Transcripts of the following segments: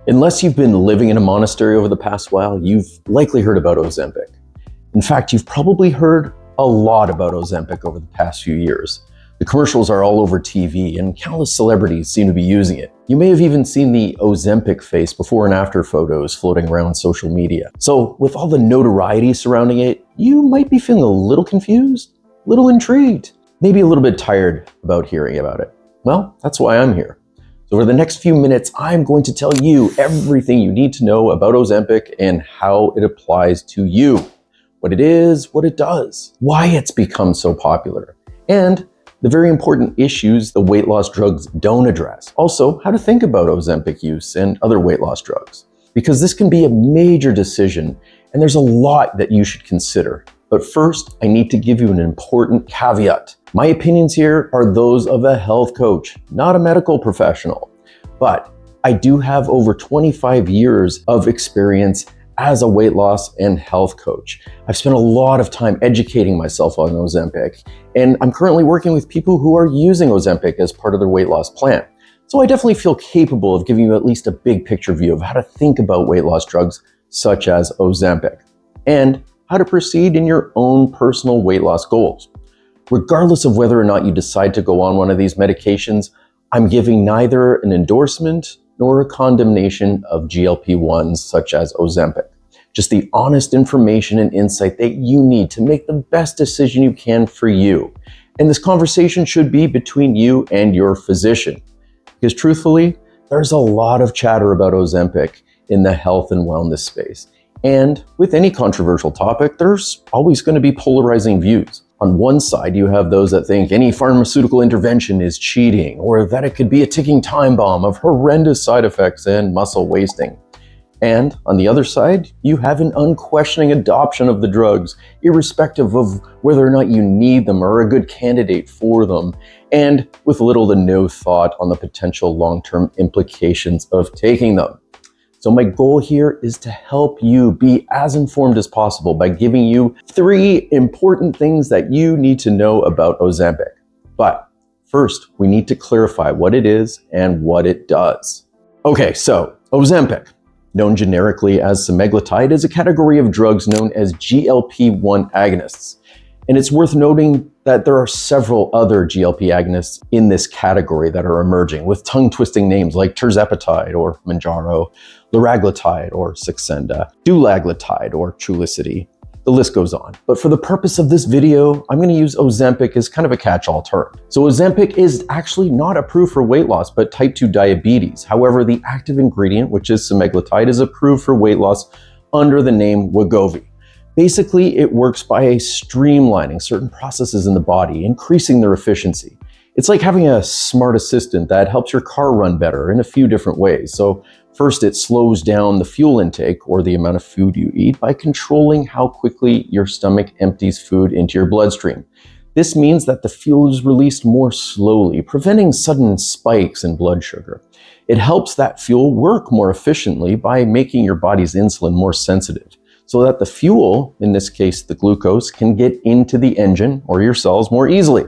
Unless you've been living in a monastery over the past while, you've likely heard about Ozempic. In fact, you've probably heard a lot about Ozempic over the past few years. The commercials are all over TV and countless celebrities seem to be using it. You may have even seen the Ozempic face before and after photos floating around social media. So with all the notoriety surrounding it, you might be feeling a little confused, a little intrigued, maybe a little bit tired about hearing about it. Well, that's why I'm here. So over the next few minutes, I'm going to tell you everything you need to know about Ozempic and how it applies to you. What it is, what it does, why it's become so popular, and the very important issues the weight loss drugs don't address. Also, how to think about Ozempic use and other weight loss drugs, because this can be a major decision and there's a lot that you should consider. But first, I need to give you an important caveat. My opinions here are those of a health coach, not a medical professional. But I do have over 25 years of experience as a weight loss and health coach. I've spent a lot of time educating myself on Ozempic, and I'm currently working with people who are using Ozempic as part of their weight loss plan. So I definitely feel capable of giving you at least a big picture view of how to think about weight loss drugs such as Ozempic, and how to proceed in your own personal weight loss goals. Regardless of whether or not you decide to go on one of these medications, I'm giving neither an endorsement nor a condemnation of GLP-1s such as Ozempic. Just the honest information and insight that you need to make the best decision you can for you. And this conversation should be between you and your physician. Because truthfully, there's a lot of chatter about Ozempic in the health and wellness space. And with any controversial topic, there's always going to be polarizing views. On one side, you have those that think any pharmaceutical intervention is cheating, or that it could be a ticking time bomb of horrendous side effects and muscle wasting. And on the other side, you have an unquestioning adoption of the drugs, irrespective of whether or not you need them or are a good candidate for them, and with little to no thought on the potential long-term implications of taking them. So my goal here is to help you be as informed as possible by giving you 3 important things that you need to know about Ozempic. But first, we need to clarify what it is and what it does. Okay, so Ozempic, known generically as semaglutide, is a category of drugs known as GLP-1 agonists. And it's worth noting that there are several other GLP agonists in this category that are emerging with tongue-twisting names like tirzepatide or Mounjaro, liraglutide or Saxenda, dulaglutide or Trulicity. The list goes on. But for the purpose of this video, I'm going to use Ozempic as kind of a catch-all term. So Ozempic is actually not approved for weight loss, but type 2 diabetes. However, the active ingredient, which is semaglutide, is approved for weight loss under the name Wegovy. Basically, it works by streamlining certain processes in the body, increasing their efficiency. It's like having a smart assistant that helps your car run better in a few different ways. So first, it slows down the fuel intake or the amount of food you eat by controlling how quickly your stomach empties food into your bloodstream. This means that the fuel is released more slowly, preventing sudden spikes in blood sugar. It helps that fuel work more efficiently by making your body's insulin more sensitive, so that the fuel, in this case the glucose, can get into the engine or your cells more easily.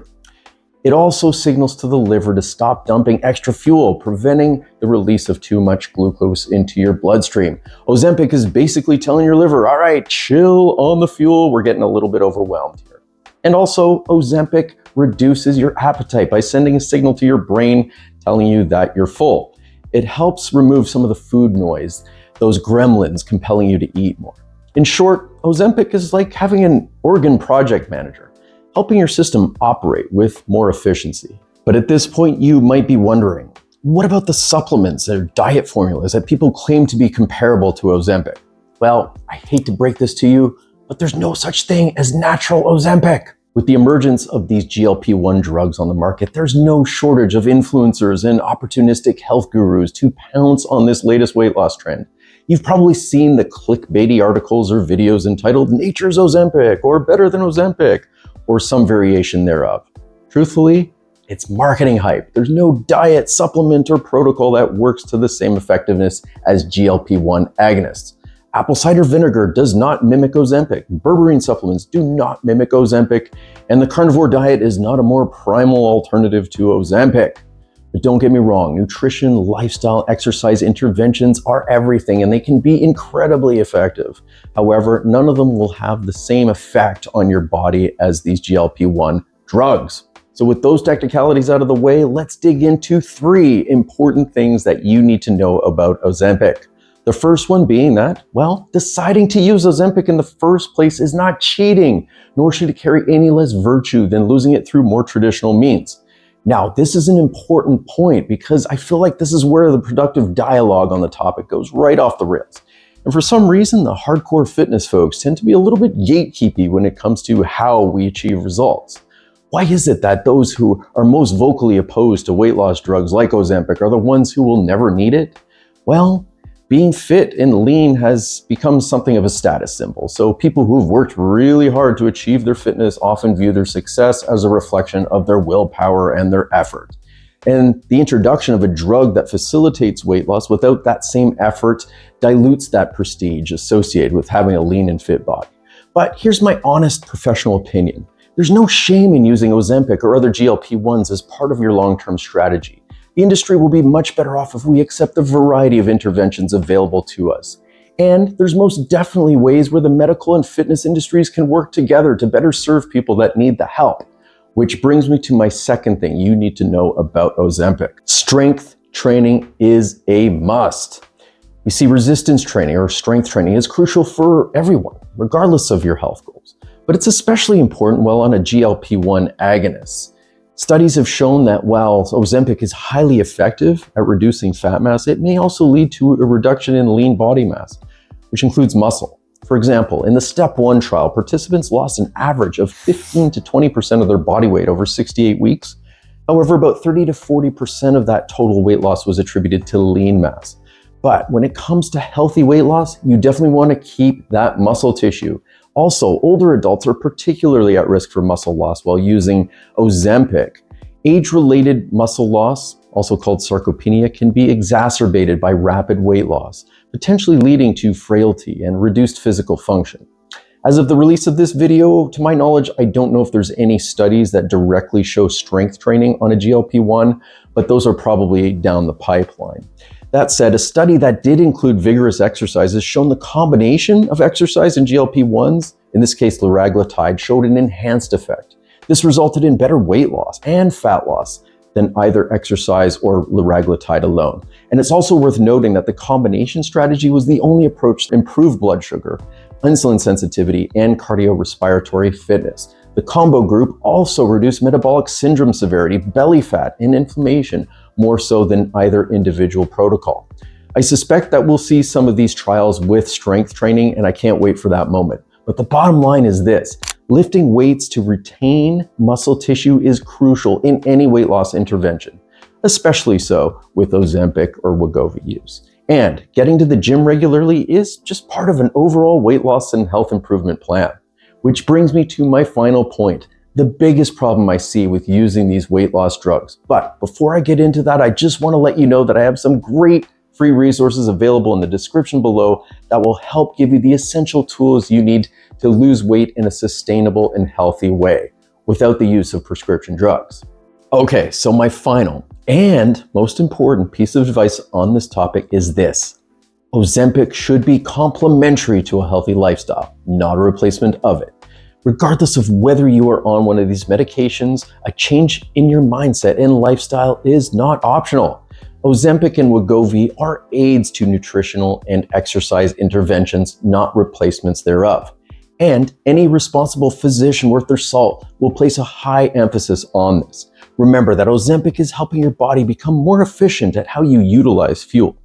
It also signals to the liver to stop dumping extra fuel, preventing the release of too much glucose into your bloodstream. Ozempic is basically telling your liver, all right, chill on the fuel, we're getting a little bit overwhelmed here. And also, Ozempic reduces your appetite by sending a signal to your brain telling you that you're full. It helps remove some of the food noise, those gremlins compelling you to eat more. In short, Ozempic is like having an organ project manager, helping your system operate with more efficiency. But at this point, you might be wondering, what about the supplements or diet formulas that people claim to be comparable to Ozempic? Well, I hate to break this to you, but there's no such thing as natural Ozempic. With the emergence of these GLP-1 drugs on the market, there's no shortage of influencers and opportunistic health gurus to pounce on this latest weight loss trend. You've probably seen the clickbaity articles or videos entitled "Nature's Ozempic" or "Better than Ozempic," or some variation thereof. Truthfully, it's marketing hype. There's no diet, supplement, or protocol that works to the same effectiveness as GLP-1 agonists. Apple cider vinegar does not mimic Ozempic. Berberine supplements do not mimic Ozempic. And the carnivore diet is not a more primal alternative to Ozempic. But don't get me wrong, nutrition, lifestyle, exercise interventions are everything, and they can be incredibly effective. However, none of them will have the same effect on your body as these GLP-1 drugs. So with those technicalities out of the way, let's dig into 3 important things that you need to know about Ozempic. The first one being that, well, deciding to use Ozempic in the first place is not cheating, nor should it carry any less virtue than losing it through more traditional means. Now, this is an important point because I feel like this is where the productive dialogue on the topic goes right off the rails. And for some reason, the hardcore fitness folks tend to be a little bit gatekeepy when it comes to how we achieve results. Why is it that those who are most vocally opposed to weight loss drugs like Ozempic are the ones who will never need it? Well, being fit and lean has become something of a status symbol. So people who've worked really hard to achieve their fitness often view their success as a reflection of their willpower and their effort. And the introduction of a drug that facilitates weight loss without that same effort dilutes that prestige associated with having a lean and fit body. But here's my honest professional opinion. There's no shame in using Ozempic or other GLP-1s as part of your long-term strategy. The industry will be much better off if we accept the variety of interventions available to us. And there's most definitely ways where the medical and fitness industries can work together to better serve people that need the help. Which brings me to my second thing you need to know about Ozempic. Strength training is a must. You see, resistance training or strength training is crucial for everyone, regardless of your health goals. But it's especially important while on a GLP-1 agonist. Studies have shown that while Ozempic is highly effective at reducing fat mass, it may also lead to a reduction in lean body mass, which includes muscle. For example, in the Step 1 trial, participants lost an average of 15 to 20% of their body weight over 68 weeks. However, about 30 to 40% of that total weight loss was attributed to lean mass. But when it comes to healthy weight loss, you definitely want to keep that muscle tissue. Also, older adults are particularly at risk for muscle loss while using Ozempic. Age-related muscle loss, also called sarcopenia, can be exacerbated by rapid weight loss, potentially leading to frailty and reduced physical function. As of the release of this video, to my knowledge, I don't know if there's any studies that directly show strength training on a GLP-1, but those are probably down the pipeline. That said, a study that did include vigorous exercise has shown the combination of exercise and GLP-1s, in this case liraglutide, showed an enhanced effect. This resulted in better weight loss and fat loss than either exercise or liraglutide alone. And it's also worth noting that the combination strategy was the only approach to improve blood sugar, insulin sensitivity, and cardiorespiratory fitness. The combo group also reduced metabolic syndrome severity, belly fat, and inflammation, more so than either individual protocol. I suspect that we'll see some of these trials with strength training, and I can't wait for that moment. But the bottom line is this: lifting weights to retain muscle tissue is crucial in any weight loss intervention, especially so with Ozempic or Wegovy use. And getting to the gym regularly is just part of an overall weight loss and health improvement plan. Which brings me to my final point, the biggest problem I see with using these weight loss drugs. But before I get into that, I just want to let you know that I have some great free resources available in the description below that will help give you the essential tools you need to lose weight in a sustainable and healthy way without the use of prescription drugs. Okay, so my final and most important piece of advice on this topic is this: Ozempic should be complementary to a healthy lifestyle, not a replacement of it. Regardless of whether you are on one of these medications, a change in your mindset and lifestyle is not optional. Ozempic and Wegovy are aids to nutritional and exercise interventions, not replacements thereof. And any responsible physician worth their salt will place a high emphasis on this. Remember that Ozempic is helping your body become more efficient at how you utilize fuel.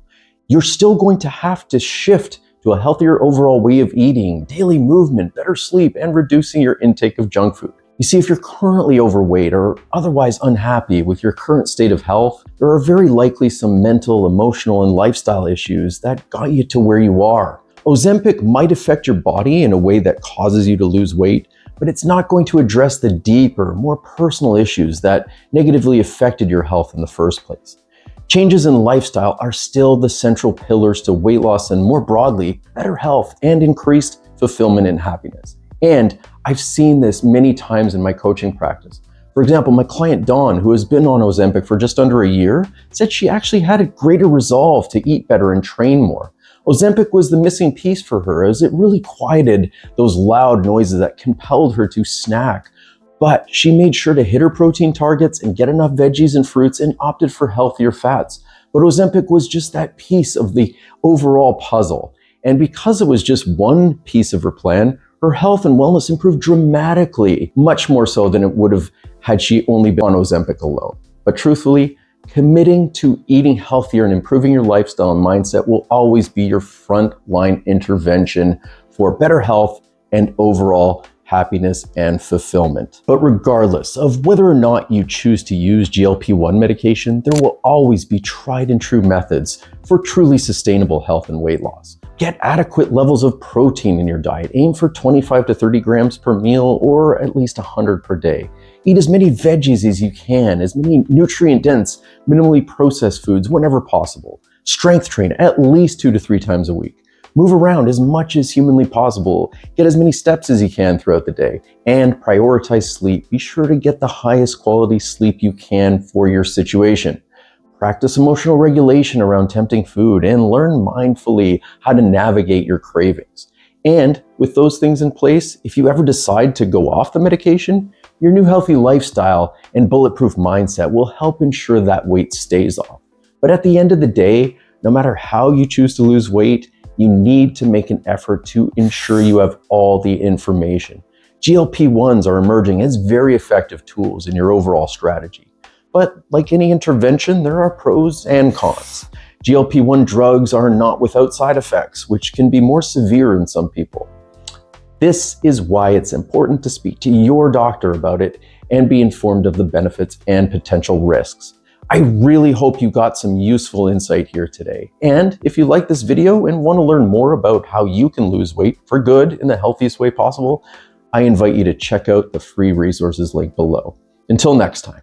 You're still going to have to shift to a healthier overall way of eating, daily movement, better sleep, and reducing your intake of junk food. You see, if you're currently overweight or otherwise unhappy with your current state of health, there are very likely some mental, emotional, and lifestyle issues that got you to where you are. Ozempic might affect your body in a way that causes you to lose weight, but it's not going to address the deeper, more personal issues that negatively affected your health in the first place. Changes in lifestyle are still the central pillars to weight loss and, more broadly, better health and increased fulfillment and happiness. And I've seen this many times in my coaching practice. For example, my client Dawn, who has been on Ozempic for just under a year, said she actually had a greater resolve to eat better and train more. Ozempic was the missing piece for her, as it really quieted those loud noises that compelled her to snack. But she made sure to hit her protein targets and get enough veggies and fruits and opted for healthier fats. But Ozempic was just that piece of the overall puzzle. And because it was just one piece of her plan, her health and wellness improved dramatically, much more so than it would have had she only been on Ozempic alone. But truthfully, committing to eating healthier and improving your lifestyle and mindset will always be your frontline intervention for better health and overall happiness and fulfillment. But regardless of whether or not you choose to use GLP-1 medication, there will always be tried and true methods for truly sustainable health and weight loss. Get adequate levels of protein in your diet. Aim for 25 to 30 grams per meal, or at least 100 per day. Eat as many veggies as you can, as many nutrient-dense, minimally processed foods whenever possible. Strength train at least 2 to 3 times a week. Move around as much as humanly possible. Get as many steps as you can throughout the day. And prioritize sleep. Be sure to get the highest quality sleep you can for your situation. Practice emotional regulation around tempting food and learn mindfully how to navigate your cravings. And with those things in place, if you ever decide to go off the medication, your new healthy lifestyle and bulletproof mindset will help ensure that weight stays off. But at the end of the day, no matter how you choose to lose weight, you need to make an effort to ensure you have all the information. GLP-1s are emerging as very effective tools in your overall strategy. But like any intervention, there are pros and cons. GLP-1 drugs are not without side effects, which can be more severe in some people. This is why it's important to speak to your doctor about it and be informed of the benefits and potential risks. I really hope you got some useful insight here today. And if you like this video and want to learn more about how you can lose weight for good in the healthiest way possible, I invite you to check out the free resources link below. Until next time.